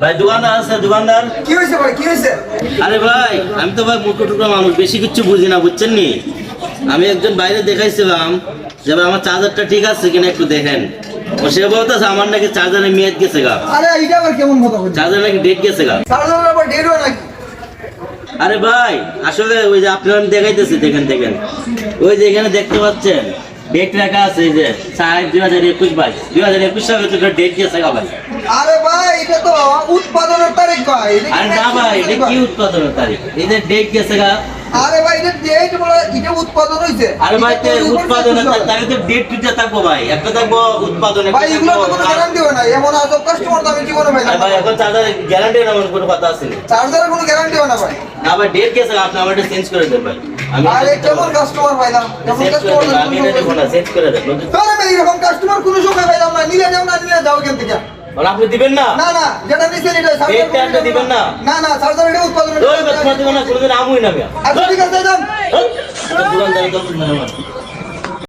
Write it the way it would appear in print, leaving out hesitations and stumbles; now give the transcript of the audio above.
ভাই দোকানদার আছে দোকানদার। কি হয়েছে ভাই, কি হয়েছে? আরে ভাই আমি তো ভাই মোটো টোটো মানুষ, বেশি কিছু বুঝি না বুঝছেন নি। আমি একজন বাইরে দেখাইছিলাম যে ভাই আমার চার্জারটা ঠিক আছে কিনা একটু দেখেন। ও সে বলতেছে আমার নাকি চার্জারের মেয়াদ গেছে গা। আরে এটা আবার কেমন কথা বলছিস? চার্জার নাকি ডেট গেছে গা। চার্জার আবার ডেড হয় নাকি? আরে ভাই আসলে ওই যে আপনার আমি দেখাইতেছি, দেখেন ওই যে এখানে দেখতে পাচ্ছেন ডেট লেখা আছে, এই যে 4/2021 ভাই 2021 সালে তো ডেট গেছে গা ভাই। আরে ভাই এটা তো উৎপাদনের তারিখ ভাই। আরে না ভাই এটা কি উৎপাদনের তারিখ, এই যে ডেট গেছে গা। আরে ভাই এটা ডেট বলে এটা উৎপাদন হইছে। আরে ভাই তো উৎপাদনের তারিখ তো ডেট টুটা থাকবো ভাই, একটা থাকবো উৎপাদনে। ভাই এগুলো তো কোনো গ্যারান্টি হয় না, এমন আজব কাস্টমার তো আমি জীবনে পাইলাম না। ভাই এখন চার্জারের গ্যারান্টি না কোনো কথা আছে না। চার্জারের কোনো গ্যারান্টি হয় না ভাই। না ভাই ডেট গেছে আপনি আমার এটা চেঞ্জ করে দেন ভাই। আমি আরে কেমন কাস্টমার পাইলাম, কেমন চেঞ্জ করে দেন, আমি এটা দেব কাস্টমার। না, চেঞ্জ করে দেন। আরে ভাই এরকম কাস্টমার কোনো সময় পাইলাম না, নিলে যাও না নিলে যাও এখান থেকে। আর আপনি দিবেন না? না না যেটা নিছেন এটা ডেট টাইমটা দিবেন না? না না চার্জার এটা উৎপাদন ওই বাচ্চা দিবেন না, কোনদিন আমুই না ভাই। আচ্ছা ঠিক আছে যান। দোকানদারি করবেন না আমার।